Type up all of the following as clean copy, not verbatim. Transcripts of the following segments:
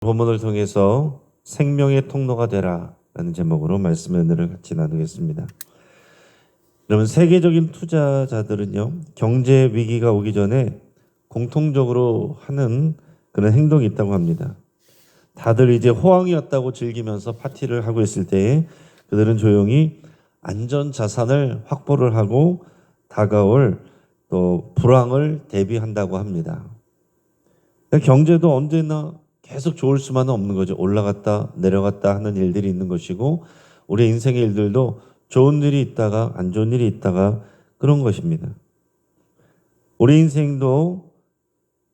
본문을 통해서 생명의 통로가 되라 라는 제목으로 말씀의 은혜를 같이 나누겠습니다. 여러분, 세계적인 투자자들은요, 경제 위기가 오기 전에 공통적으로 하는 그런 행동이 있다고 합니다. 다들 이제 호황이었다고 즐기면서 파티를 하고 있을 때에 그들은 조용히 안전 자산을 확보를 하고 다가올 또 불황을 대비한다고 합니다. 경제도 언제나 계속 좋을 수만은 없는 거죠. 올라갔다 내려갔다 하는 일들이 있는 것이고, 우리 인생의 일들도 좋은 일이 있다가 안 좋은 일이 있다가 그런 것입니다. 우리 인생도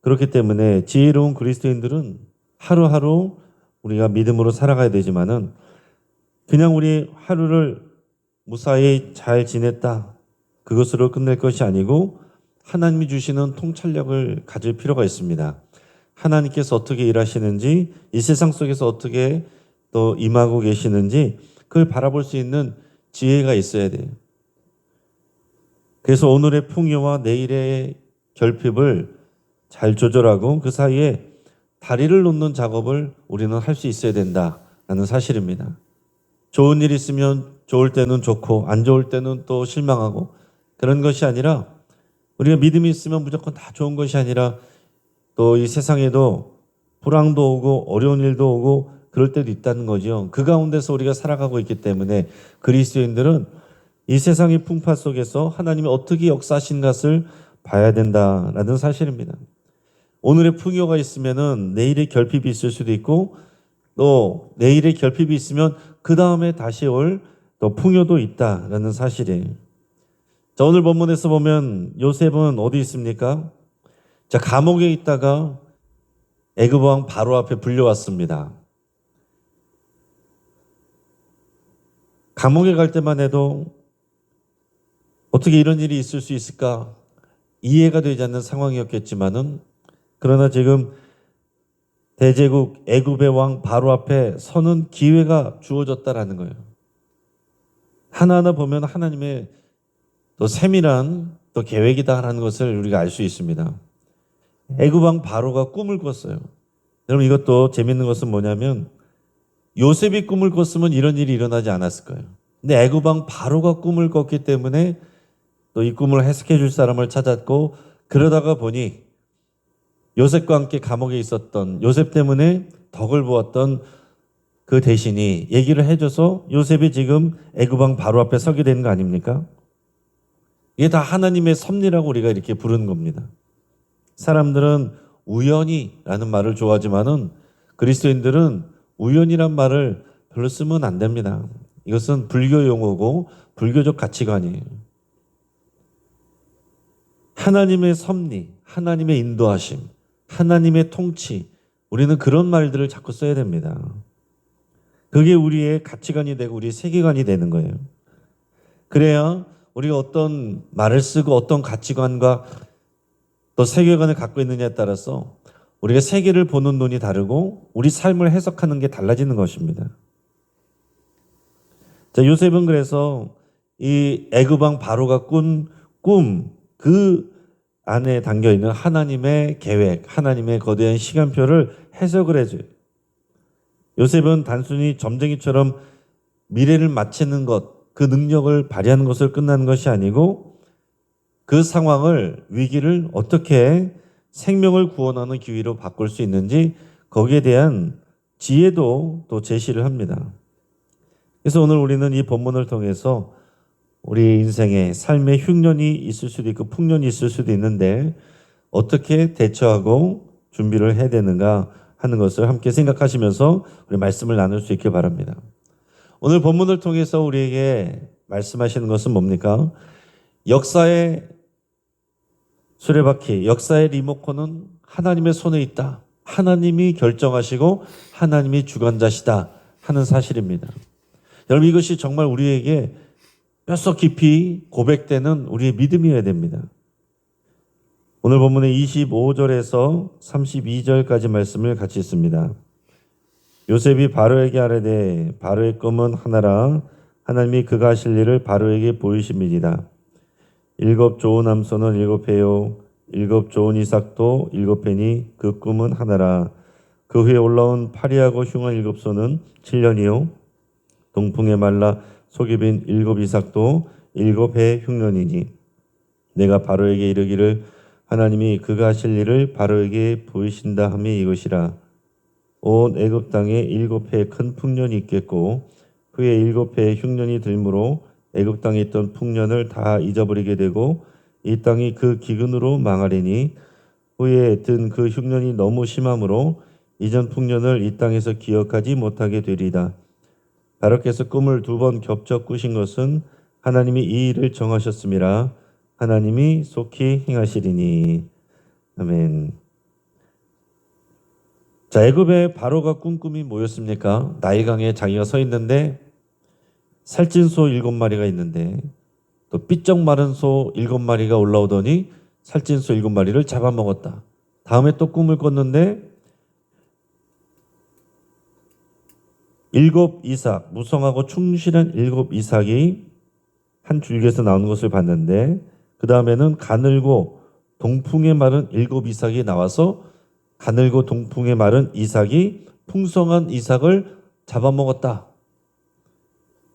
그렇기 때문에 지혜로운 그리스도인들은 하루하루 우리가 믿음으로 살아가야 되지만은 그냥 우리 하루를 무사히 잘 지냈다 그것으로 끝낼 것이 아니고 하나님이 주시는 통찰력을 가질 필요가 있습니다. 하나님께서 어떻게 일하시는지, 이 세상 속에서 어떻게 또 임하고 계시는지 그걸 바라볼 수 있는 지혜가 있어야 돼요. 그래서 오늘의 풍요와 내일의 결핍을 잘 조절하고 그 사이에 다리를 놓는 작업을 우리는 할 수 있어야 된다라는 사실입니다. 좋은 일 있으면 좋을 때는 좋고 안 좋을 때는 또 실망하고, 그런 것이 아니라 우리가 믿음이 있으면 무조건 다 좋은 것이 아니라 또 이 세상에도 불황도 오고 어려운 일도 오고 그럴 때도 있다는 거죠. 그 가운데서 우리가 살아가고 있기 때문에 그리스도인들은 이 세상의 풍파 속에서 하나님이 어떻게 역사하신 것을 봐야 된다라는 사실입니다. 오늘의 풍요가 있으면은 내일의 결핍이 있을 수도 있고, 또 내일의 결핍이 있으면 그 다음에 다시 올 또 풍요도 있다라는 사실이에요. 자, 오늘 본문에서 보면 요셉은 어디 있습니까? 자, 감옥에 있다가 애굽 왕 바로 앞에 불려왔습니다. 감옥에 갈 때만 해도 어떻게 이런 일이 있을 수 있을까 이해가 되지 않는 상황이었겠지만은, 그러나 지금 대제국 애굽의 왕 바로 앞에 서는 기회가 주어졌다라는 거예요. 하나하나 보면 하나님의 또 세밀한 또 계획이다라는 것을 우리가 알 수 있습니다. 애굽 왕 바로가 꿈을 꿨어요. 여러분, 이것도 재밌는 것은 뭐냐면 요셉이 꿈을 꿨으면 이런 일이 일어나지 않았을 거예요. 근데 애굽 왕 바로가 꿈을 꿨기 때문에 또 이 꿈을 해석해 줄 사람을 찾았고, 그러다가 보니 요셉과 함께 감옥에 있었던, 요셉 때문에 덕을 보았던 그 대신이 얘기를 해줘서 요셉이 지금 애굽 왕 바로 앞에 서게 되는 거 아닙니까? 이게 다 하나님의 섭리라고 우리가 이렇게 부르는 겁니다. 사람들은 우연이라는 말을 좋아하지만은 그리스도인들은 우연이란 말을 별로 쓰면 안 됩니다. 이것은 불교 용어고 불교적 가치관이에요. 하나님의 섭리, 하나님의 인도하심, 하나님의 통치, 우리는 그런 말들을 자꾸 써야 됩니다. 그게 우리의 가치관이 되고 우리의 세계관이 되는 거예요. 그래야 우리가 어떤 말을 쓰고 어떤 가치관과 또 세계관을 갖고 있느냐에 따라서 우리가 세계를 보는 눈이 다르고 우리 삶을 해석하는 게 달라지는 것입니다. 자, 요셉은 그래서 이 애굽 왕 바로가 꾼 꿈, 그 안에 담겨 있는 하나님의 계획, 하나님의 거대한 시간표를 해석을 해줘요. 요셉은 단순히 점쟁이처럼 미래를 맞추는 것, 그 능력을 발휘하는 것을 끝나는 것이 아니고 그 상황을, 위기를 어떻게 생명을 구원하는 기회로 바꿀 수 있는지 거기에 대한 지혜도 또 제시를 합니다. 그래서 오늘 우리는 이 본문을 통해서 우리 인생에 삶의 흉년이 있을 수도 있고 풍년이 있을 수도 있는데 어떻게 대처하고 준비를 해야 되는가 하는 것을 함께 생각하시면서 우리 말씀을 나눌 수 있길 바랍니다. 오늘 본문을 통해서 우리에게 말씀하시는 것은 뭡니까? 역사의 수레바퀴, 역사의 리모컨은 하나님의 손에 있다. 하나님이 결정하시고 하나님이 주관자시다 하는 사실입니다. 여러분, 이것이 정말 우리에게 뼛속 깊이 고백되는 우리의 믿음이어야 됩니다. 오늘 본문의 25절에서 32절까지 말씀을 같이 읽습니다. 요셉이 바로에게 아뢰되 바로의 꿈은 하나라. 하나님이 그가 하실 일을 바로에게 보이심이니라. 7 좋은 암소는 7회요 7 좋은 이삭도 7회니 그 꿈은 하나라. 그 후에 올라온 파리하고 흉한 7소는 7년이요 동풍에 말라 속이 빈 7이삭도 7해 흉년이니 내가 바로에게 이르기를 하나님이 그가 하실 일을 바로에게 보이신다 함이 이것이라. 온 애굽 땅에 7해 큰 풍년이 있겠고 후에 7해 흉년이 들므로 애굽 땅에 있던 풍년을 다 잊어버리게 되고 이 땅이 그 기근으로 망하리니 후에 든 그 흉년이 너무 심함으로 이전 풍년을 이 땅에서 기억하지 못하게 되리다. 바로께서 꿈을 2번 겹쳐 꾸신 것은 하나님이 이 일을 정하셨음이라. 하나님이 속히 행하시리니. 아멘. 자, 애굽에 바로가 꾼 꿈이 뭐였습니까? 나일강에 자기가 서 있는데 살찐 소 7마리가 있는데 또 삐쩍 마른 소 7마리가 올라오더니 살찐 소 7마리를 잡아먹었다. 다음에 또 꿈을 꿨는데 7 이삭, 무성하고 충실한 7 이삭이 한 줄기에서 나오는 것을 봤는데 그 다음에는 가늘고 동풍에 마른 7 이삭이 나와서 가늘고 동풍에 마른 이삭이 풍성한 이삭을 잡아먹었다.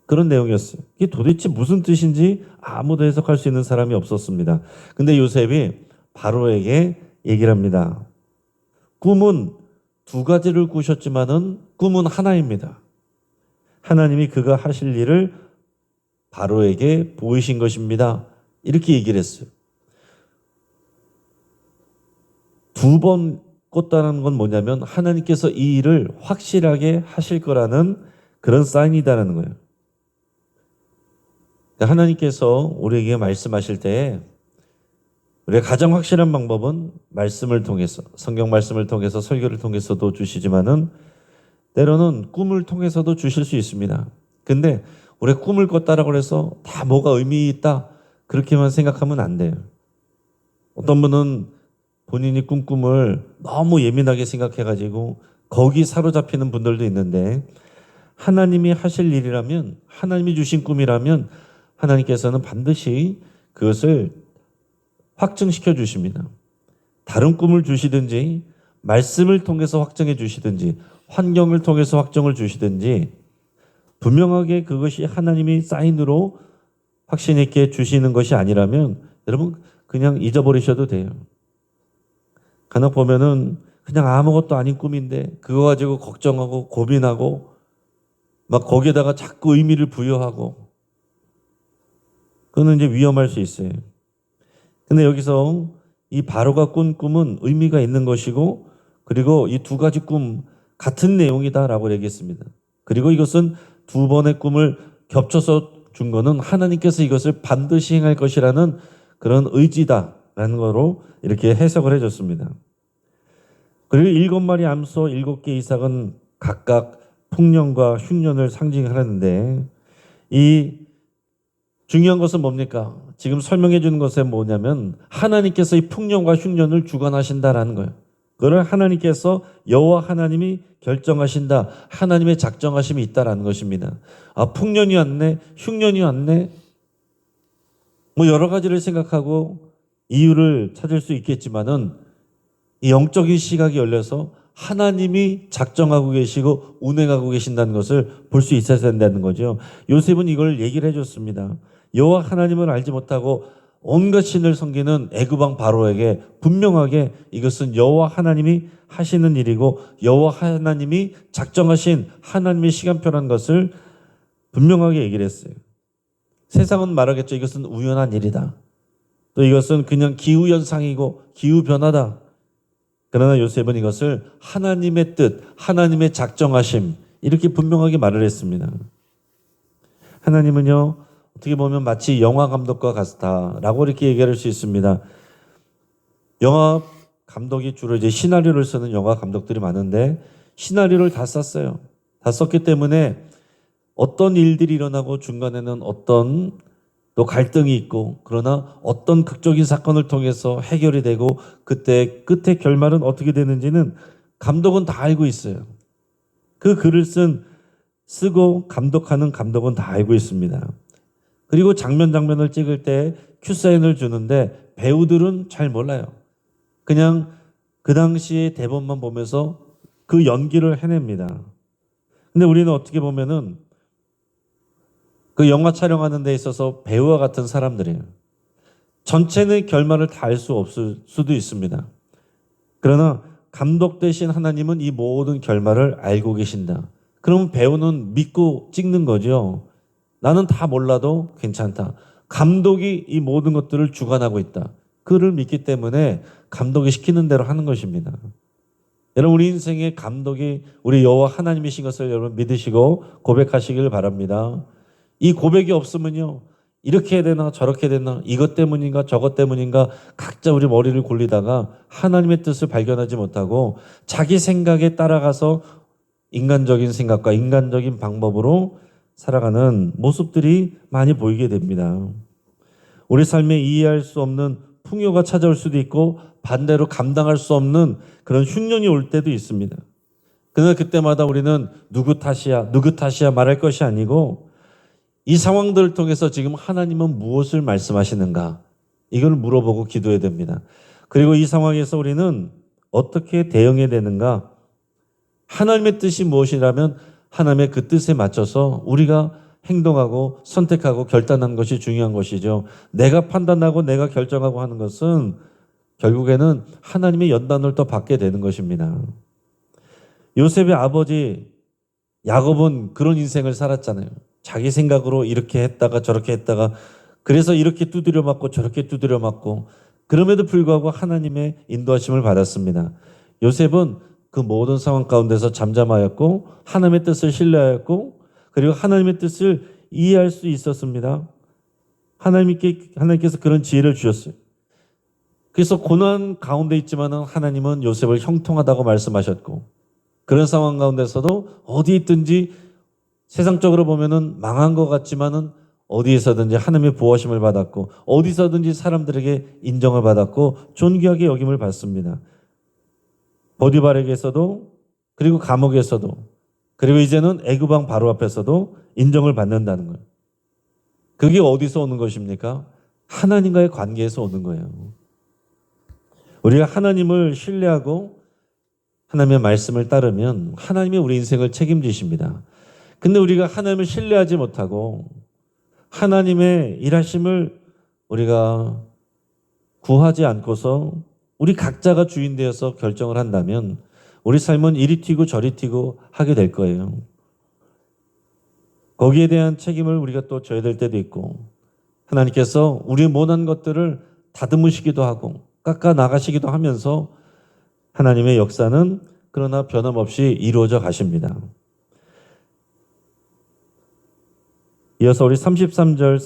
그런 내용이었어요. 이게 도대체 무슨 뜻인지 아무도 해석할 수 있는 사람이 없었습니다. 근데 요셉이 바로에게 얘기를 합니다. 꿈은 2가지를 꾸셨지만은 꿈은 하나입니다. 하나님이 그가 하실 일을 바로에게 보이신 것입니다. 이렇게 얘기를 했어요. 2번 꿨다는 건 뭐냐면 하나님께서 이 일을 확실하게 하실 거라는 그런 사인이다라는 거예요. 하나님께서 우리에게 말씀하실 때 우리가 가장 확실한 방법은 말씀을 통해서, 성경 말씀을 통해서, 설교를 통해서도 주시지만은 때로는 꿈을 통해서도 주실 수 있습니다. 근데 우리가 꿈을 꿨다라고 해서 다 뭐가 의미 있다 그렇게만 생각하면 안 돼요. 어떤 분은 본인이 꾼 꿈을 너무 예민하게 생각해가지고 거기 사로잡히는 분들도 있는데 하나님이 하실 일이라면, 하나님이 주신 꿈이라면 하나님께서는 반드시 그것을 확증시켜 주십니다. 다른 꿈을 주시든지 말씀을 통해서 확정해 주시든지 환경을 통해서 확정을 주시든지 분명하게 그것이 하나님이 사인으로 확신 있게 주시는 것이 아니라면 여러분 그냥 잊어버리셔도 돼요. 간혹 보면은 그냥 아무것도 아닌 꿈인데 그거 가지고 걱정하고 고민하고 막 거기에다가 자꾸 의미를 부여하고 그거는 이제 위험할 수 있어요. 근데 여기서 이 바로가 꾼 꿈은 의미가 있는 것이고 그리고 이 2가지 꿈 같은 내용이다라고 얘기했습니다. 그리고 이것은 2번의 꿈을 겹쳐서 준 거는 하나님께서 이것을 반드시 행할 것이라는 그런 의지다라는 거로 이렇게 해석을 해줬습니다. 그리고 7마리 암소 7개 이삭은 각각 풍년과 흉년을 상징하는데 이 중요한 것은 뭡니까? 지금 설명해 주는 것은 뭐냐면 하나님께서 이 풍년과 흉년을 주관하신다라는 거예요. 그걸 하나님께서 여호와 하나님이 결정하신다. 하나님의 작정하심이 있다라는 것입니다. 아, 풍년이 왔네, 흉년이 왔네. 뭐 여러 가지를 생각하고 이유를 찾을 수 있겠지만은 이 영적인 시각이 열려서 하나님이 작정하고 계시고 운행하고 계신다는 것을 볼 수 있어야 된다는 거죠. 요셉은 이걸 얘기를 해줬습니다. 여호와 하나님을 알지 못하고 온갖 신을 섬기는 애굽 왕 바로에게 분명하게 이것은 여호와 하나님이 하시는 일이고 여호와 하나님이 작정하신 하나님의 시간표라는 것을 분명하게 얘기를 했어요. 세상은 말하겠죠. 이것은 우연한 일이다. 또 이것은 그냥 기후현상이고 기후변화다. 그러나 요셉은 이것을 하나님의 뜻, 하나님의 작정하심 이렇게 분명하게 말을 했습니다. 하나님은요 어떻게 보면 마치 영화 감독과 같다라고 이렇게 얘기할 수 있습니다. 영화 감독이 주로 이제 시나리오를 쓰는 영화 감독들이 많은데 시나리오를 다 썼어요. 다 썼기 때문에 어떤 일들이 일어나고 중간에는 어떤 또 갈등이 있고 그러나 어떤 극적인 사건을 통해서 해결이 되고 그때 끝의 결말은 어떻게 되는지는 감독은 다 알고 있어요. 그 글을 쓰고 감독하는 감독은 다 알고 있습니다. 그리고 장면을 찍을 때 큐사인을 주는데 배우들은 잘 몰라요. 그냥 그 당시의 대본만 보면서 그 연기를 해냅니다. 근데 우리는 어떻게 보면은 그 영화 촬영하는 데 있어서 배우와 같은 사람들이에요. 전체의 결말을 다 알 수 없을 수도 있습니다. 그러나 감독 대신 하나님은 이 모든 결말을 알고 계신다. 그러면 배우는 믿고 찍는 거죠. 나는 다 몰라도 괜찮다. 감독이 이 모든 것들을 주관하고 있다. 그를 믿기 때문에 감독이 시키는 대로 하는 것입니다. 여러분, 우리 인생의 감독이 우리 여호와 하나님이신 것을 여러분 믿으시고 고백하시길 바랍니다. 이 고백이 없으면요, 이렇게 해야 되나 저렇게 해야 되나, 이것 때문인가 저것 때문인가 각자 우리 머리를 굴리다가 하나님의 뜻을 발견하지 못하고 자기 생각에 따라가서 인간적인 생각과 인간적인 방법으로 살아가는 모습들이 많이 보이게 됩니다. 우리 삶에 이해할 수 없는 풍요가 찾아올 수도 있고 반대로 감당할 수 없는 그런 흉년이 올 때도 있습니다. 그러나 그때마다 우리는 누구 탓이야 말할 것이 아니고 이 상황들을 통해서 지금 하나님은 무엇을 말씀하시는가, 이걸 물어보고 기도해야 됩니다. 그리고 이 상황에서 우리는 어떻게 대응해야 되는가, 하나님의 뜻이 무엇이라면 하나님의 그 뜻에 맞춰서 우리가 행동하고 선택하고 결단하는 것이 중요한 것이죠. 내가 판단하고 내가 결정하고 하는 것은 결국에는 하나님의 연단을 또 받게 되는 것입니다. 요셉의 아버지 야곱은 그런 인생을 살았잖아요. 자기 생각으로 이렇게 했다가 저렇게 했다가, 그래서 이렇게 두드려 맞고 저렇게 두드려 맞고, 그럼에도 불구하고 하나님의 인도하심을 받았습니다. 요셉은 그 모든 상황 가운데서 잠잠하였고 하나님의 뜻을 신뢰하였고 그리고 하나님의 뜻을 이해할 수 있었습니다. 하나님께서 그런 지혜를 주셨어요. 그래서 고난 가운데 있지만은 하나님은 요셉을 형통하다고 말씀하셨고, 그런 상황 가운데서도 어디 있든지 세상적으로 보면은 망한 것 같지만은 어디에서든지 하나님의 보호하심을 받았고 어디서든지 사람들에게 인정을 받았고 존귀하게 여김을 받습니다. 보디발에게서도, 그리고 감옥에서도, 그리고 이제는 애굽 왕 바로 앞에서도 인정을 받는다는 거예요. 그게 어디서 오는 것입니까? 하나님과의 관계에서 오는 거예요. 우리가 하나님을 신뢰하고 하나님의 말씀을 따르면 하나님이 우리 인생을 책임지십니다. 근데 우리가 하나님을 신뢰하지 못하고 하나님의 일하심을 우리가 구하지 않고서 우리 각자가 주인 되어서 결정을 한다면 우리 삶은 이리 튀고 저리 튀고 하게 될 거예요. 거기에 대한 책임을 우리가 또 져야 될 때도 있고, 하나님께서 우리의 못한 것들을 다듬으시기도 하고 깎아 나가시기도 하면서 하나님의 역사는 그러나 변함없이 이루어져 가십니다. 이어서 우리 33절,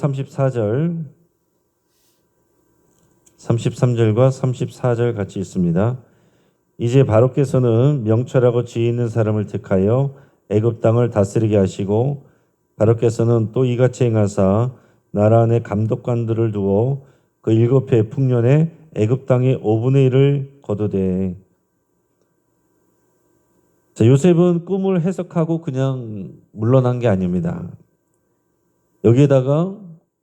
33절과 34절 같이 있습니다. 이제 바로께서는 명철하고 지혜 있는 사람을 택하여 애굽 땅을 다스리게 하시고, 바로께서는 또 이같이 행하사 나라 안에 감독관들을 두어 그 7해 풍년에 애굽 땅의 5분의 1을 거두되. 자, 요셉은 꿈을 해석하고 그냥 물러난 게 아닙니다. 여기에다가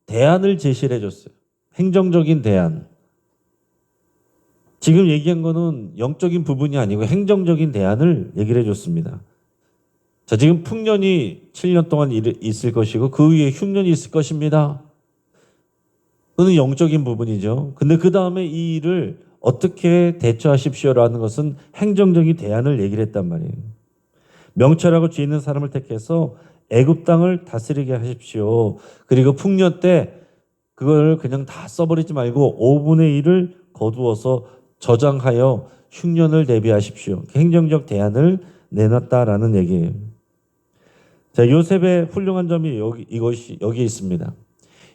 대안을 제시를 해줬어요. 행정적인 대안. 지금 얘기한 거는 영적인 부분이 아니고 행정적인 대안을 얘기를 해줬습니다. 자, 지금 풍년이 7년 동안 있을 것이고 그 위에 흉년이 있을 것입니다. 그는 영적인 부분이죠. 근데 그 다음에 이 일을 어떻게 대처하십시오라는 것은 행정적인 대안을 얘기를 했단 말이에요. 명철하고 지혜 있는 사람을 택해서 애굽 땅을 다스리게 하십시오. 그리고 풍년 때 그걸 그냥 다 써버리지 말고 5분의 1을 거두어서 저장하여 흉년을 대비하십시오. 행정적 대안을 내놨다라는 얘기예요. 자, 요셉의 훌륭한 점이 여기 있습니다.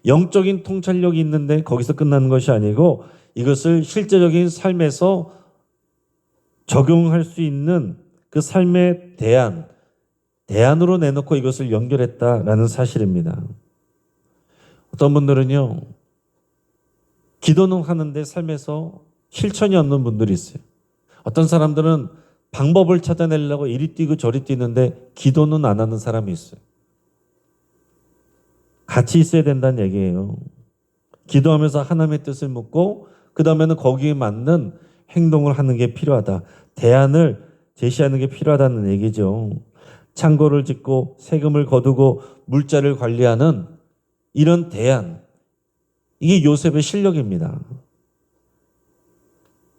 영적인 통찰력이 있는데 거기서 끝나는 것이 아니고 이것을 실제적인 삶에서 적용할 수 있는 그 삶의 대안으로 내놓고 이것을 연결했다라는 사실입니다. 어떤 분들은요, 기도는 하는데 삶에서 실천이 없는 분들이 있어요. 어떤 사람들은 방법을 찾아내려고 이리 뛰고 저리 뛰는데 기도는 안 하는 사람이 있어요. 같이 있어야 된다는 얘기예요. 기도하면서 하나님의 뜻을 묻고 그 다음에는 거기에 맞는 행동을 하는 게 필요하다. 대안을 제시하는 게 필요하다는 얘기죠. 창고를 짓고 세금을 거두고 물자를 관리하는 이런 대안, 이게 요셉의 실력입니다.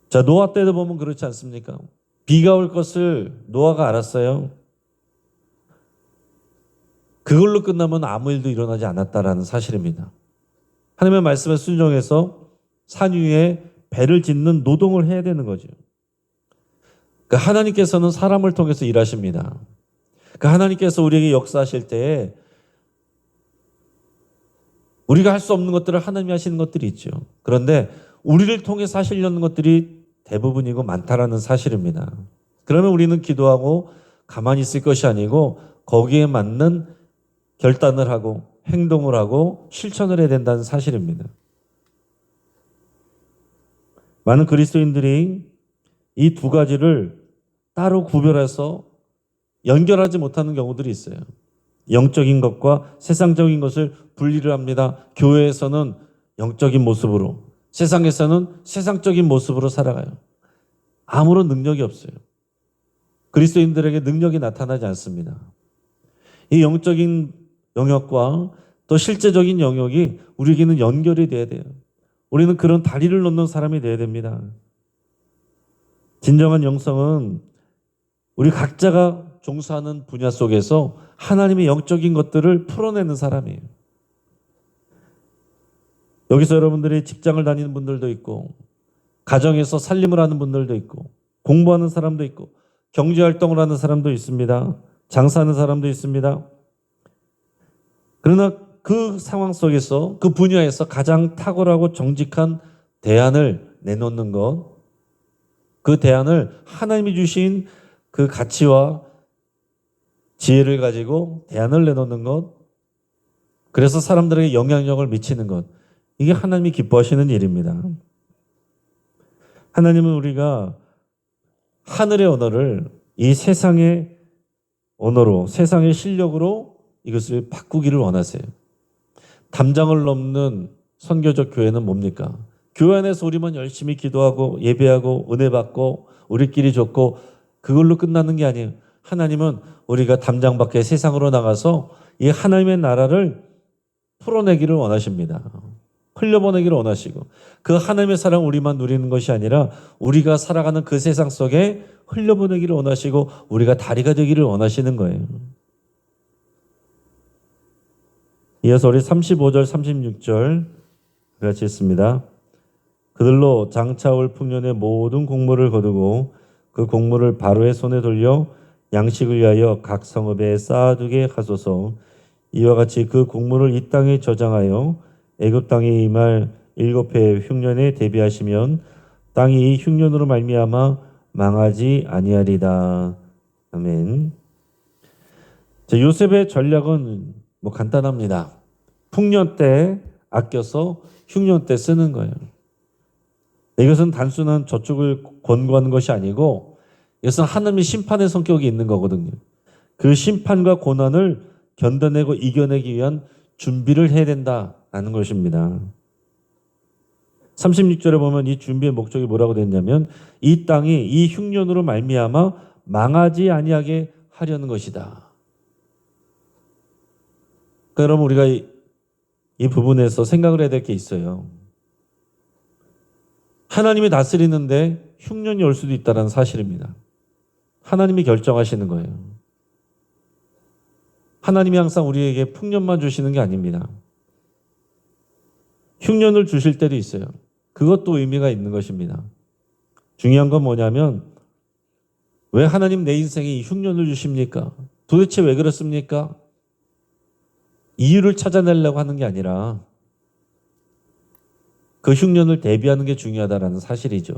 자, 노아 때도 보면 그렇지 않습니까? 비가 올 것을 노아가 알았어요. 그걸로 끝나면 아무 일도 일어나지 않았다라는 사실입니다. 하나님의 말씀에 순종해서 산 위에 배를 짓는 노동을 해야 되는 거죠. 그러니까 하나님께서는 사람을 통해서 일하십니다. 그러니까 하나님께서 우리에게 역사하실 때에 우리가 할 수 없는 것들을 하나님이 하시는 것들이 있죠. 그런데 우리를 통해서 하시려는 것들이 대부분이고 많다라는 사실입니다. 그러면 우리는 기도하고 가만히 있을 것이 아니고 거기에 맞는 결단을 하고 행동을 하고 실천을 해야 된다는 사실입니다. 많은 그리스도인들이 이 두 가지를 따로 구별해서 연결하지 못하는 경우들이 있어요. 영적인 것과 세상적인 것을 분리를 합니다. 교회에서는 영적인 모습으로, 세상에서는 세상적인 모습으로 살아가요. 아무런 능력이 없어요. 그리스도인들에게 능력이 나타나지 않습니다. 이 영적인 영역과 또 실제적인 영역이 우리에게는 연결이 돼야 돼요. 우리는 그런 다리를 놓는 사람이 돼야 됩니다. 진정한 영성은 우리 각자가 종사하는 분야 속에서 하나님의 영적인 것들을 풀어내는 사람이에요. 여기서 여러분들이 직장을 다니는 분들도 있고, 가정에서 살림을 하는 분들도 있고, 공부하는 사람도 있고, 경제활동을 하는 사람도 있습니다. 장사하는 사람도 있습니다. 그러나 그 상황 속에서 그 분야에서 가장 탁월하고 정직한 대안을 내놓는 것, 그 대안을 하나님이 주신 그 가치와 지혜를 가지고 대안을 내놓는 것, 그래서 사람들에게 영향력을 미치는 것, 이게 하나님이 기뻐하시는 일입니다. 하나님은 우리가 하늘의 언어를 이 세상의 언어로, 세상의 실력으로 이것을 바꾸기를 원하세요. 담장을 넘는 선교적 교회는 뭡니까? 교회 안에서 우리만 열심히 기도하고 예배하고 은혜 받고 우리끼리 좋고 그걸로 끝나는 게 아니에요. 하나님은 우리가 담장 밖에 세상으로 나가서 이 하나님의 나라를 풀어내기를 원하십니다. 흘려보내기를 원하시고 그 하나님의 사랑 우리만 누리는 것이 아니라 우리가 살아가는 그 세상 속에 흘려보내기를 원하시고 우리가 다리가 되기를 원하시는 거예요. 이어서 우리 35절 36절 같이 읽습니다. 그들로 장차올 풍년의 모든 곡물을 거두고 그 곡물을 바로의 손에 돌려 양식을 위하여 각 성읍에 쌓아두게 하소서. 이와 같이 그 곡물을 이 땅에 저장하여 애굽 땅에 임할 7해 흉년에 대비하시면 땅이 이 흉년으로 말미암아 망하지 아니하리다. 아멘. 자, 요셉의 전략은 간단합니다. 풍년 때 아껴서 흉년 때 쓰는 거예요. 이것은 단순한 저축을 권고하는 것이 아니고 이것은 하나님의 심판의 성격이 있는 거거든요. 그 심판과 고난을 견뎌내고 이겨내기 위한 준비를 해야 된다라는 것입니다. 36절에 보면 이 준비의 목적이 뭐라고 됐냐면 이 땅이 이 흉년으로 말미암아 망하지 아니하게 하려는 것이다. 그럼 우리가 이 부분에서 생각을 해야 될 게 있어요. 하나님이 다스리는데 흉년이 올 수도 있다는 사실입니다. 하나님이 결정하시는 거예요. 하나님이 항상 우리에게 풍년만 주시는 게 아닙니다. 흉년을 주실 때도 있어요. 그것도 의미가 있는 것입니다. 중요한 건 뭐냐면 왜 하나님 내 인생에 이 흉년을 주십니까? 도대체 왜 그렇습니까? 이유를 찾아내려고 하는 게 아니라 그 흉년을 대비하는 게 중요하다는 사실이죠.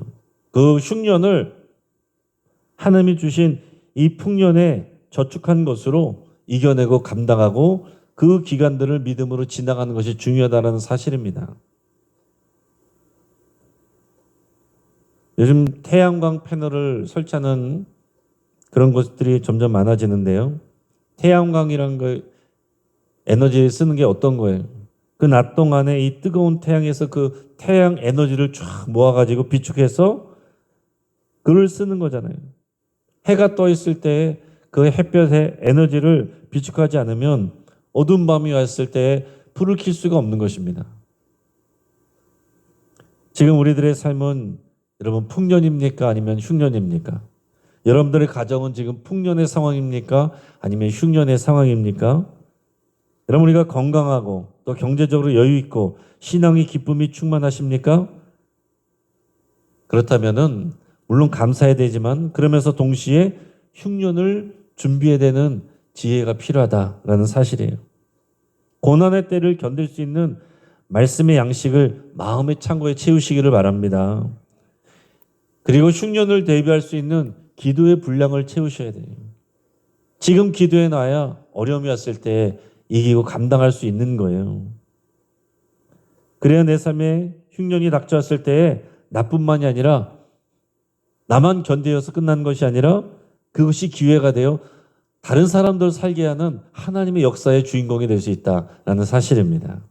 그 흉년을 하나님이 주신 이 풍년에 저축한 것으로 이겨내고 감당하고 그 기간들을 믿음으로 지나가는 것이 중요하다는 사실입니다. 요즘 태양광 패널을 설치하는 그런 것들이 점점 많아지는데요. 태양광이라는 거 에너지를 쓰는 게 어떤 거예요? 그 낮 동안에 이 뜨거운 태양에서 그 태양 에너지를 쫙 모아가지고 비축해서 글을 쓰는 거잖아요. 해가 떠 있을 때 그 햇볕의 에너지를 비축하지 않으면 어두운 밤이 왔을 때 불을 켤 수가 없는 것입니다. 지금 우리들의 삶은 여러분 풍년입니까? 아니면 흉년입니까? 여러분들의 가정은 지금 풍년의 상황입니까? 아니면 흉년의 상황입니까? 여러분 우리가 건강하고 또 경제적으로 여유 있고 신앙의 기쁨이 충만하십니까? 그렇다면은 물론 감사해야 되지만 그러면서 동시에 흉년을 준비해야 되는 지혜가 필요하다라는 사실이에요. 고난의 때를 견딜 수 있는 말씀의 양식을 마음의 창고에 채우시기를 바랍니다. 그리고 흉년을 대비할 수 있는 기도의 분량을 채우셔야 돼요. 지금 기도해 놔야 어려움이 왔을 때 이기고 감당할 수 있는 거예요. 그래야 내 삶에 흉년이 닥쳐왔을 때 나뿐만이 아니라 나만 견뎌서 끝난 것이 아니라 그것이 기회가 되어 다른 사람들 살게 하는 하나님의 역사의 주인공이 될 수 있다라는 사실입니다.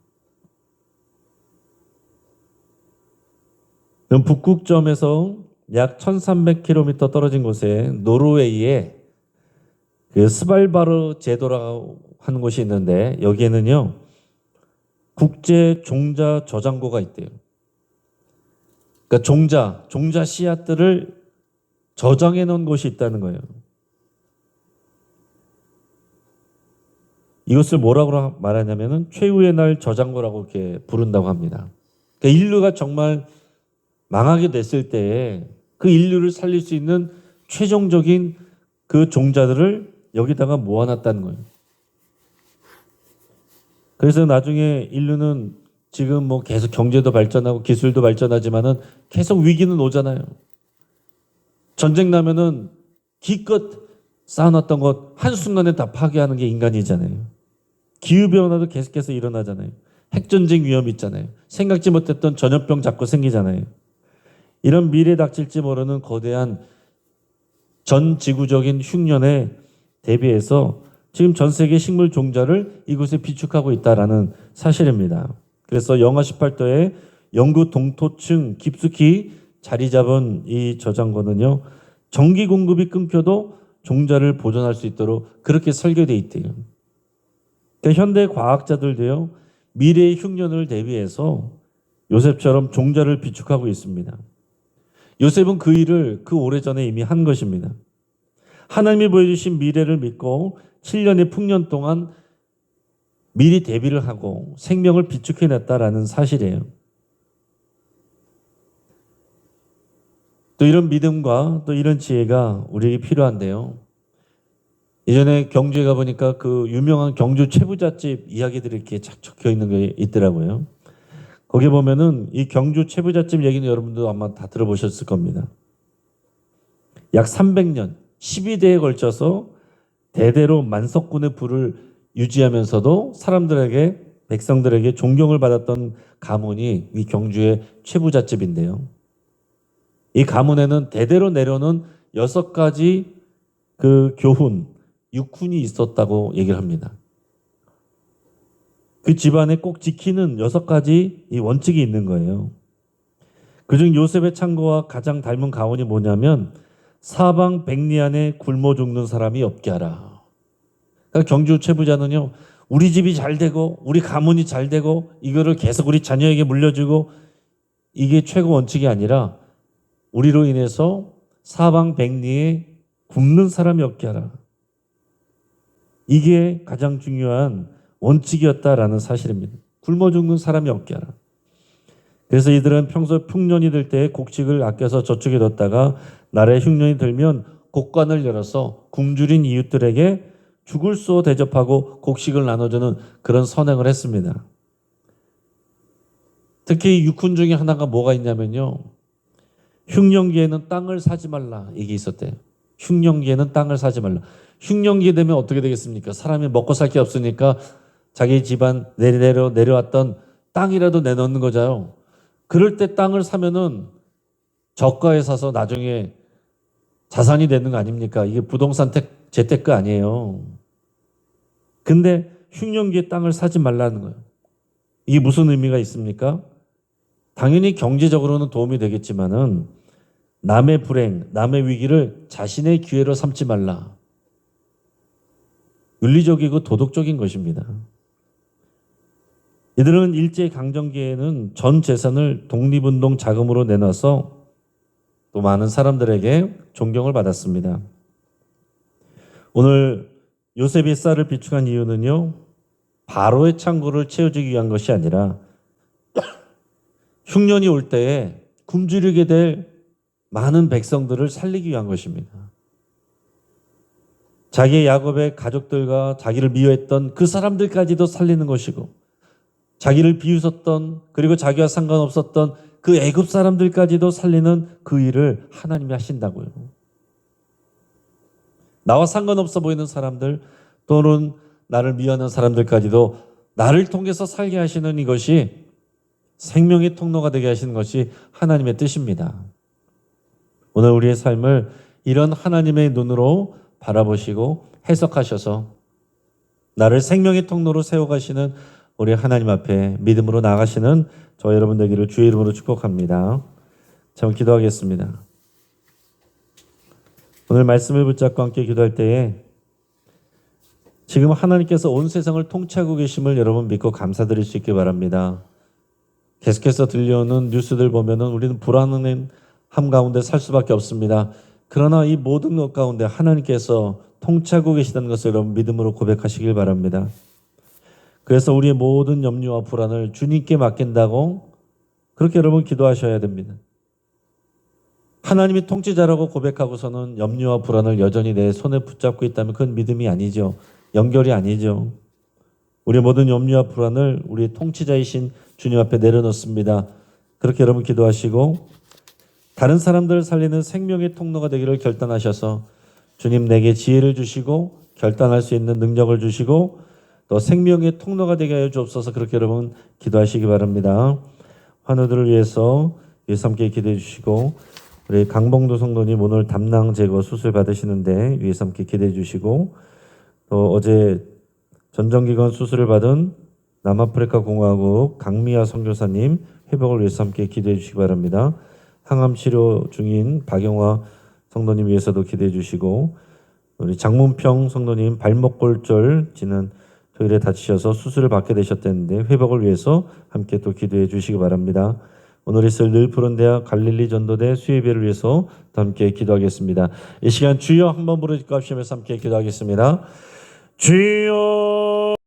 북극점에서 약 1300km 떨어진 곳에 노르웨이에 그 스발바르 제도라고 하는 곳이 있는데 여기에는요 국제 종자 저장고가 있대요. 그러니까 종자 씨앗들을 저장해 놓은 곳이 있다는 거예요. 이것을 뭐라고 말하냐면은 최후의 날 저장고라고 이렇게 부른다고 합니다. 그러니까 인류가 정말 망하게 됐을 때에 그 인류를 살릴 수 있는 최종적인 그 종자들을 여기다가 모아놨다는 거예요. 그래서 나중에 인류는 지금 뭐 계속 경제도 발전하고 기술도 발전하지만은 계속 위기는 오잖아요. 전쟁 나면은 기껏 쌓아놨던 것 한순간에 다 파괴하는 게 인간이잖아요. 기후변화도 계속해서 일어나잖아요. 핵전쟁 위험이 있잖아요. 생각지 못했던 전염병 자꾸 생기잖아요. 이런 미래에 닥칠지 모르는 거대한 전 지구적인 흉년에 대비해서 지금 전 세계 식물 종자를 이곳에 비축하고 있다라는 사실입니다. 그래서 영하 18도에 영구 동토층 깊숙이 자리 잡은 이 저장고는요. 전기 공급이 끊겨도 종자를 보존할 수 있도록 그렇게 설계되어 있대요. 그러니까 현대 과학자들도요. 미래의 흉년을 대비해서 요셉처럼 종자를 비축하고 있습니다. 요셉은 그 일을 그 오래전에 이미 한 것입니다. 하나님이 보여주신 미래를 믿고 7년의 풍년 동안 미리 대비를 하고 생명을 비축해냈다라는 사실이에요. 또 이런 믿음과 또 이런 지혜가 우리에게 필요한데요. 예전에 경주에 가보니까 그 유명한 경주 채부잣집 이야기들이 이렇게 착 적혀 있는 게 있더라고요. 거기 보면은 이 경주 채부잣집 얘기는 여러분도 아마 다 들어보셨을 겁니다. 약 300년, 12대에 걸쳐서 대대로 만석군의 부를 유지하면서도 사람들에게, 백성들에게 존경을 받았던 가문이 이 경주의 채부잣집인데요. 이 가문에는 대대로 내려오는 6가지 그 교훈, 육훈이 있었다고 얘기를 합니다. 그 집안에 꼭 지키는 6가지 이 원칙이 있는 거예요. 그중 요셉의 창고와 가장 닮은 가훈이 뭐냐면 사방 백리 안에 굶어 죽는 사람이 없게 하라. 그러니까 경주 채부자는요. 우리 집이 잘 되고 우리 가문이 잘 되고 이거를 계속 우리 자녀에게 물려주고 이게 최고 원칙이 아니라 우리로 인해서 사방 백리에 굶는 사람이 없게 하라. 이게 가장 중요한 원칙이었다라는 사실입니다. 굶어 죽는 사람이 없게 하라. 그래서 이들은 평소 풍년이 들 때 곡식을 아껴서 저축해 뒀다가 날에 흉년이 들면 곡관을 열어서 굶주린 이웃들에게 죽을 수 대접하고 곡식을 나눠주는 그런 선행을 했습니다. 특히 육훈 중에 하나가 뭐가 있냐면요. 흉년기에는 땅을 사지 말라 이게 있었대요. 흉년기에는 땅을 사지 말라. 흉년기 되면 어떻게 되겠습니까? 사람이 먹고 살 게 없으니까 자기 집안 내려왔던 땅이라도 내놓는 거잖아요. 그럴 때 땅을 사면은 저가에 사서 나중에 자산이 되는 거 아닙니까? 이게 부동산 재테크 아니에요. 근데 흉년기에 땅을 사지 말라는 거예요. 이게 무슨 의미가 있습니까? 당연히 경제적으로는 도움이 되겠지만은 남의 불행, 남의 위기를 자신의 기회로 삼지 말라. 윤리적이고 도덕적인 것입니다. 이들은 일제강점기에는 전 재산을 독립운동 자금으로 내놔서 또 많은 사람들에게 존경을 받았습니다. 오늘 요셉이 쌀을 비축한 이유는요, 바로의 창고를 채워주기 위한 것이 아니라 흉년이 올 때에 굶주리게 될 많은 백성들을 살리기 위한 것입니다. 자기의 야곱의 가족들과 자기를 미워했던 그 사람들까지도 살리는 것이고, 자기를 비웃었던, 그리고 자기와 상관없었던 그 애굽 사람들까지도 살리는 그 일을 하나님이 하신다고요. 나와 상관없어 보이는 사람들, 또는 나를 미워하는 사람들까지도 나를 통해서 살게 하시는 이것이 생명의 통로가 되게 하시는 것이 하나님의 뜻입니다. 오늘 우리의 삶을 이런 하나님의 눈으로 바라보시고 해석하셔서 나를 생명의 통로로 세워가시는 우리 하나님 앞에 믿음으로 나아가시는 저 여러분 되기를 주의 이름으로 축복합니다. 참 기도하겠습니다. 오늘 말씀을 붙잡고 함께 기도할 때에 지금 하나님께서 온 세상을 통치하고 계심을 여러분 믿고 감사드릴 수 있길 바랍니다. 계속해서 들려오는 뉴스들 보면은 우리는 불안한 함 가운데 살 수밖에 없습니다. 그러나 이 모든 것 가운데 하나님께서 통치하고 계시다는 것을 여러분 믿음으로 고백하시길 바랍니다. 그래서 우리의 모든 염려와 불안을 주님께 맡긴다고 그렇게 여러분 기도하셔야 됩니다. 하나님이 통치자라고 고백하고서는 염려와 불안을 여전히 내 손에 붙잡고 있다면 그건 믿음이 아니죠. 연결이 아니죠. 우리의 모든 염려와 불안을 우리의 통치자이신 주님 앞에 내려놓습니다. 그렇게 여러분 기도하시고 다른 사람들을 살리는 생명의 통로가 되기를 결단하셔서 주님 내게 지혜를 주시고 결단할 수 있는 능력을 주시고 또 생명의 통로가 되게 하여 주옵소서. 그렇게 여러분 기도하시기 바랍니다. 환우들을 위해서 함께 기도해 주시고 우리 강봉도 성도님 오늘 담낭 제거 수술 받으시는데 위에서 함께 기도해 주시고 또 어제 전정기관 수술을 받은 남아프리카 공화국 강미아 선교사님 회복을 위해서 함께 기도해 주시기 바랍니다. 항암 치료 중인 박영화 성도님 위해서도 기도해 주시고 우리 장문평 성도님 발목골절 지난 토요일에 다치셔서 수술을 받게 되셨다는데 회복을 위해서 함께 또 기도해 주시기 바랍니다. 오늘 있을 늘 푸른 대학 갈릴리 전도대 수예배를 위해서 함께 기도하겠습니다. 이 시간 주여 한번 부르짖고 합심해서 함께 기도하겠습니다. 주여